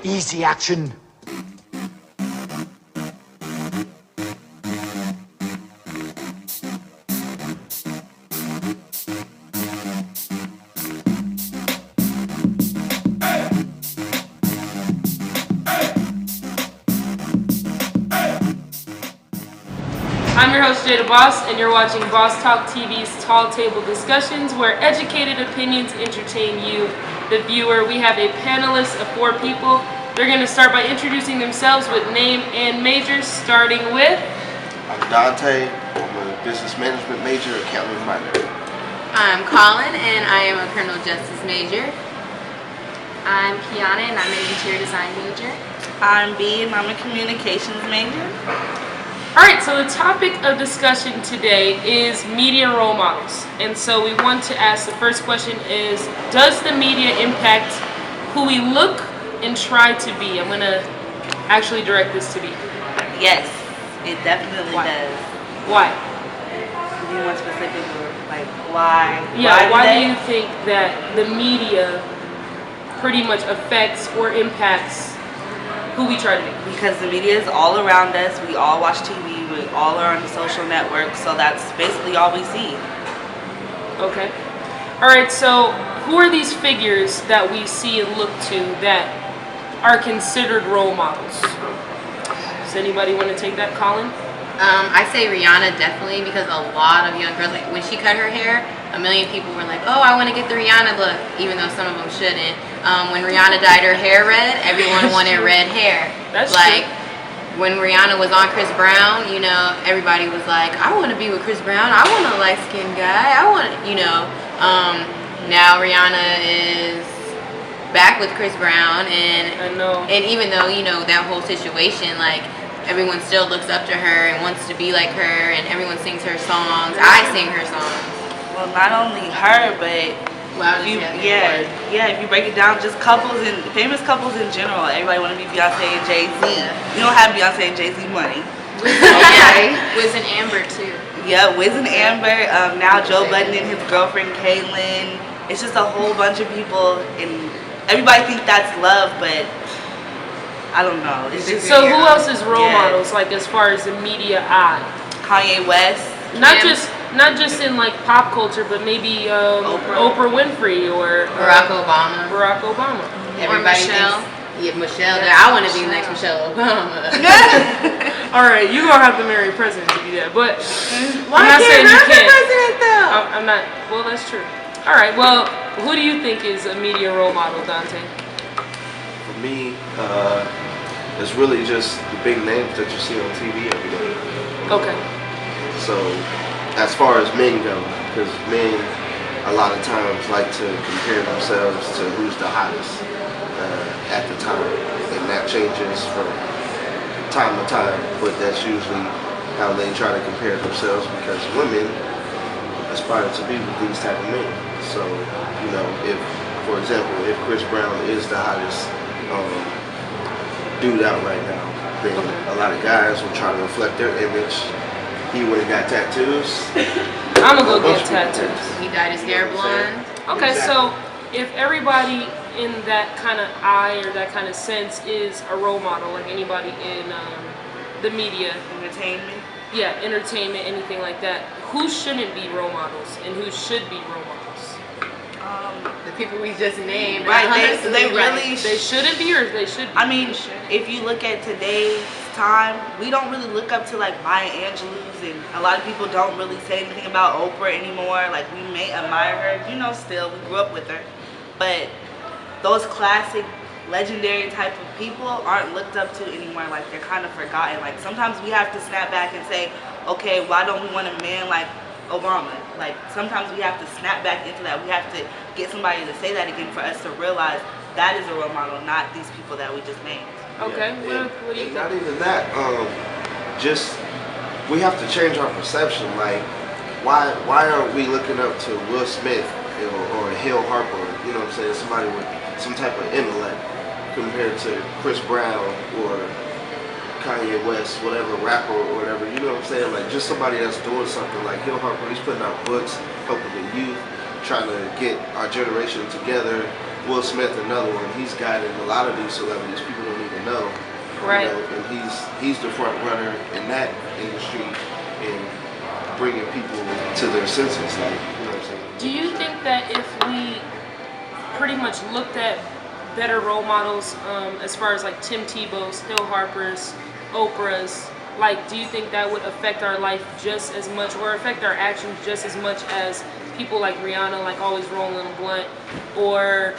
Easy action. I'm your host, Jae Da Boss, and you're watching BossTalk TV's Tall Table Discussions, where educated opinions entertain you, the viewer. We have a panelist of 4 people. They're going to start by introducing themselves with name and majors, starting with... I'm Dante. I'm a business management major, accounting minor. I'm Colin, and I am a criminal justice major. I'm Kiana, and I'm an interior design major. I'm B, and I'm a communications major. Alright, so the topic of discussion today is media role models. And so we want to ask, the first question is, does the media impact who we look and try to be? I'm going to actually direct this to B. Yes, it definitely does. Why? Be more specific, like why? Yeah, why do you think that the media pretty much affects or impacts who we try to be? Because the media is all around us. We all watch TV. We all are on the social networks. So that's basically all we see. Okay. Alright, so who are these figures that we see and look to that are considered role models? Does anybody want to take that, Colin? I say Rihanna definitely, because a lot of young girls, like when she cut her hair, a million people were like, oh, I want to get the Rihanna look, even though some of them shouldn't. When Rihanna dyed her hair red, everyone wanted red hair. That's like true. when Rihanna was on Chris Brown, you know, everybody was like, I want to be with Chris Brown. I want a light-skinned guy. I want, you know. Now Rihanna is back with Chris Brown, and I know. And even though, you know, that whole situation, like, everyone still looks up to her and wants to be like her, and everyone sings her songs. I sing her songs. Well, not only her, but if you break it down, just couples and famous couples in general. Everybody want to be Beyonce and Jay-Z. You don't have Beyonce and Jay-Z money. Okay. Wiz and Amber too. Yeah, Wiz and Amber. Now Joe Budden and his girlfriend Caitlyn. It's just a whole bunch of people, and everybody thinks that's love, but I don't know. It's just, so who else is role models, like as far as the media eye? Kanye West. Not just in like pop culture, but maybe Oprah Winfrey or Barack Obama. Everybody Michelle. thinks, Michelle. I want to be next Michelle Obama. All right, you gonna have to marry a president to do that, but Why I'm not saying you can't can't. the president though? I'm not. Well, that's true. All right. Well, who do you think is a media role model, Dante? For me, it's really just the big names that you see on TV every day. Okay. So, as far as men go, because men a lot of times like to compare themselves to who's the hottest at the time, and that changes from time to time, but that's usually how they try to compare themselves, because women aspire to be with these type of men. So, you know, if, for example, if Chris Brown is the hottest dude out right now, then a lot of guys will try to reflect their image. He went and got tattoos. I'm gonna go get tattoos. He dyed his hair blonde. Okay, so if everybody in that kind of eye or that kind of sense is a role model, like anybody in the media, entertainment, anything like that, who shouldn't be role models and who should be role models? The people we just named. Right, they shouldn't be, or they should be? I mean, if you look at today's time, we don't really look up to like Maya Angelou's, and a lot of people don't really say anything about Oprah anymore. Like, we may admire her, you know, still, we grew up with her, but those classic, legendary type of people aren't looked up to anymore. Like, they're kind of forgotten. Like, sometimes we have to snap back and say, okay, why don't we want a man like Obama? Like, sometimes we have to snap back into that. We have to get somebody to say that again for us to realize that is a role model, not these people that we just named. Okay, Yeah, what do you think? Not even that. Just we have to change our perception. Like, why aren't we looking up to Will Smith or Hill Harper? You know what I'm saying? Somebody with some type of intellect compared to Chris Brown or Kanye West, whatever rapper or whatever. You know what I'm saying? Like, just somebody that's doing something. Like Hill Harper, he's putting out books, helping the youth, trying to get our generation together, Will Smith, another one. He's guided a lot of these celebrities people don't even know. Right. You know, and he's the front runner in that industry and bringing people to their senses. Like, you know what I'm saying? Do you think that if we pretty much looked at better role models, as far as like Tim Tebow's, Hill Harper's, Oprah's, like, do you think that would affect our life just as much, or affect our actions just as much as people like Rihanna, like always rolling a blunt, or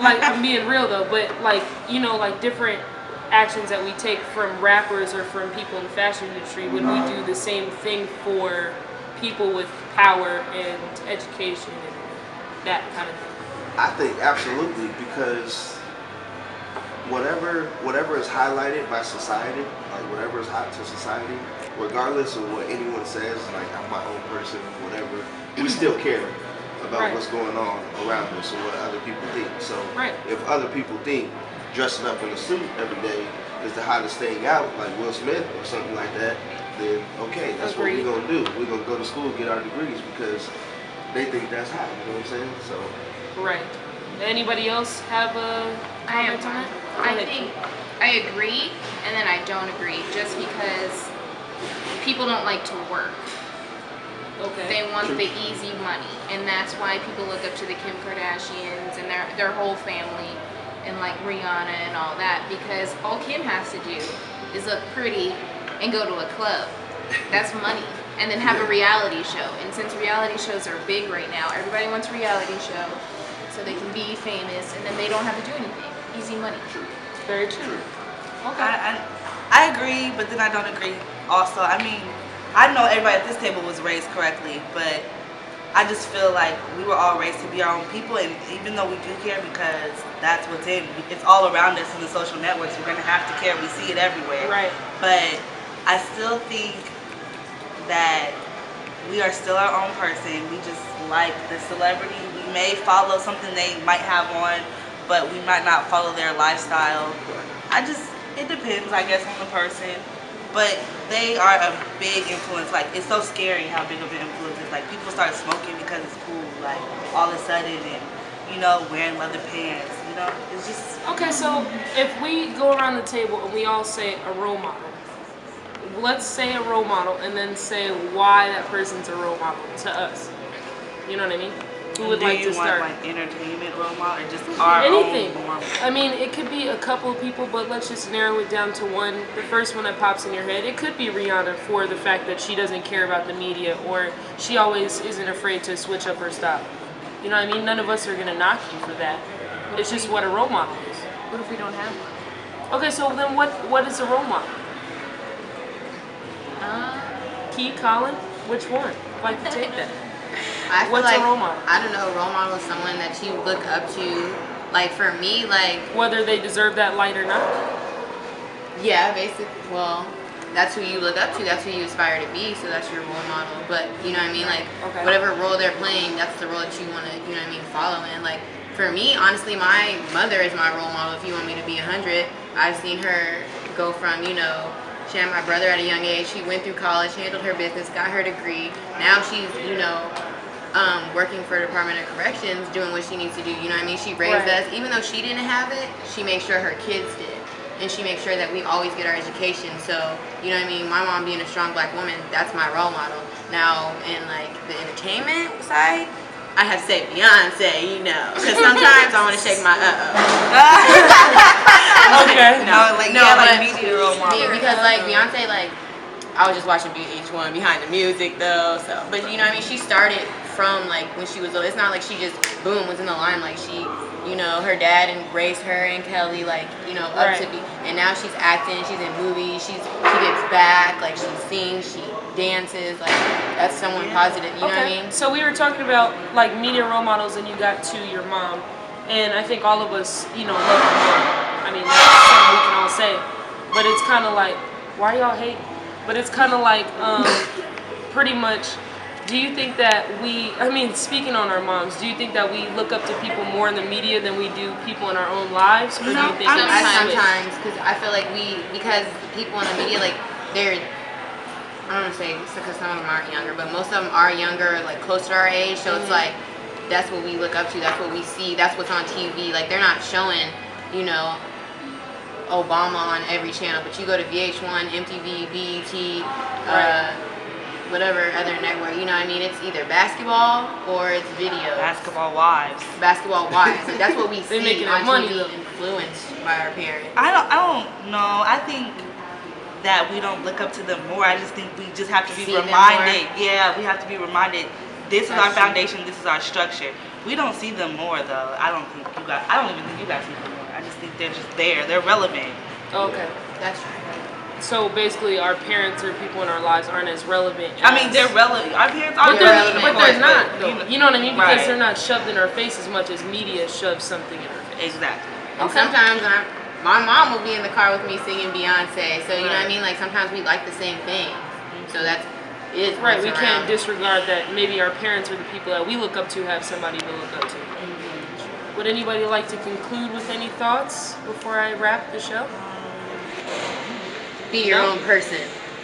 like, I'm being real though, but like, you know, like different actions that we take from rappers or from people in the fashion industry, would we do the same thing for people with power and education and that kind of thing? I think absolutely, because whatever is highlighted by society, like whatever is hot to society, regardless of what anyone says, like I'm my own person, whatever, we still care about Right. what's going on around us and what other people think. So Right. if other people think dressing up in a suit every day is the hottest thing out, like Will Smith or something like that, then okay, that's Agreed. what we're gonna do. We're gonna go to school and get our degrees because they think that's hot. You know what I'm saying? So Right. Anybody else have a I have comment on that? Go I ahead. think I agree, and then I don't agree, just because people don't like to work. Okay. They want the easy money, and that's why people look up to the Kim Kardashians and their whole family, and like Rihanna and all that, because all Kim has to do is look pretty and go to a club. That's money. And then have a reality show. And since reality shows are big right now, everybody wants a reality show so they can be famous, and then they don't have to do anything. Easy money. Very true. Okay. I agree, but then I don't agree also. I mean, I know everybody at this table was raised correctly, but I just feel like we were all raised to be our own people, and even though we do care because that's what's in, it's all around us in the social networks, we're going to have to care. We see it everywhere. Right. But I still think that we are still our own person. We just like the celebrity. We may follow something they might have on, but we might not follow their lifestyle. It depends, I guess, on the person. But they are a big influence. Like, it's so scary how big of an influence it's like. People start smoking because it's cool, like, all of a sudden, and, you know, wearing leather pants, you know, it's just... Okay, so if we go around the table and we all say a role model, let's say a role model and then say why that person's a role model to us. You know what I mean? Who would like to start? Do you want, like, entertainment role model or just our Anything. own role model? I mean, it could be a couple of people, but let's just narrow it down to one. The first one that pops in your head, it could be Rihanna for the fact that she doesn't care about the media, or she always isn't afraid to switch up her style. You know what I mean? None of us are going to knock you for that. It's just what a role model is. What if we don't have one? Okay, so then what is a role model? Key, Colin, which one? I'd like to take that. I feel What's like, a role model? I don't know, a role model is someone that you look up to. Like, for me, like, Whether they deserve that light or not. yeah, basically, well, that's who you look up to, that's who you aspire to be, so that's your role model. But, you know what I mean, like, Okay. whatever role they're playing, that's the role that you want to, you know what I mean, follow. And, like, for me, honestly, my mother is my role model. If you want me to be 100, I've seen her go from, you know, she had my brother at a young age, she went through college, handled her business, got her degree, now she's, you know, working for the Department of Corrections, doing what she needs to do, you know what I mean? She raised Right. us, even though she didn't have it, she makes sure her kids did. And she makes sure that we always get our education. So, you know what I mean? My mom being a strong black woman, that's my role model. Now, in like the entertainment side, I have to say Beyonce, you know, because sometimes I want to shake my Okay. Like media role model. because like Beyonce, like I was just watching each one behind the music though. So, but you know what I mean? She started from like when she was little. It's not like she just boom was in the limelight. She, you know, her dad and raised her and Kelly like, you know, up to be, and now she's acting. She's in movies. She gets back. Like she sings. She dances. Like that's someone positive. You know what I mean? So we were talking about like media role models, and you got to your mom, and I think all of us, you know, love our mom. I mean, that's something we can all say, but it's kind of like, why y'all hate? But it's kind of like, pretty much. Do you think that speaking on our moms, do you think that we look up to people more in the media than we do people in our own lives? Or do you think Sometimes, because I feel like because people in the media, like, they're, I don't want to say it's because some of them aren't younger, but most of them are younger, like, close to our age, so it's like, that's what we look up to. That's what we see. That's what's on TV. Like, they're not showing, you know, Obama on every channel, but you go to VH1, MTV, BET, whatever other network, you know what I mean? It's either basketball or it's video. Basketball wives. Basketball wives. Like, that's what we see making on money, TV, though. influenced by our parents. I don't know. I think that we don't look up to them more. I just think we just have to be See them reminded. Yeah, we have to be reminded. This is our That's true. foundation. This is our structure. We don't see them more though. I don't even think you guys see them more. I just think they're just there. They're relevant. Okay. That's true. So basically, our parents or people in our lives aren't as relevant. I mean, they're relevant. Our parents are But they're, relevant, but of they're course, not, but, though. You know what I mean? Because Right. they're not shoved in our face as much as media shoves something in our face. Exactly. And sometimes my mom will be in the car with me singing Beyonce. So, you know what I Right. mean? Like, sometimes we like the same thing. So that's it. Right, we can't disregard that maybe our parents or the people that we look up to have somebody to look up to. Would anybody like to conclude with any thoughts before I wrap the show? Be your own person.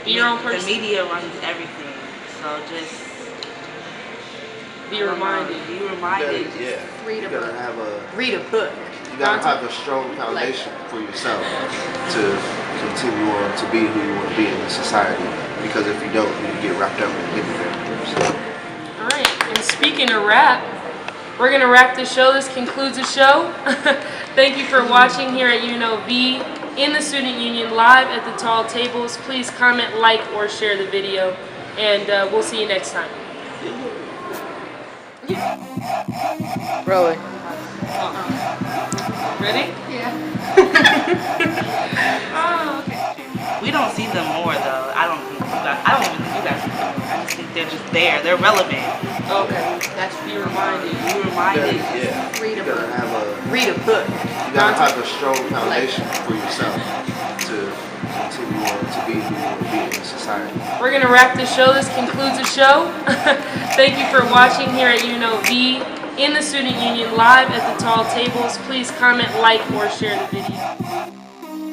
Be your own The person. media runs everything. So just Be reminded. Be reminded. Yeah. Read a You gotta book. have a Read a book. you gotta have a strong foundation for yourself to continue on to be who you want to be in this society. Because if you don't, you get wrapped up in getting there. So. All right, and speaking of rap, we're going to wrap the show. This concludes the show. Thank you for watching here at UNLV in the Student Union live at the tall tables. Please comment, like, or share the video, and we'll see you next time. Roll it. Ready? Yeah. Oh, okay. We don't see them more though. I don't even think you guys see them. I just think they're just there. They're relevant. Okay, that's be reminded. Be reminded. Yeah. Read a You gotta book. have a Read a book. you gotta have a strong foundation for yourself to continue on to be who you want to be in this society. We're going to wrap the show. This concludes the show. Thank you for watching here at UNLV in the Student Union live at the tall tables. Please comment, like, or share the video.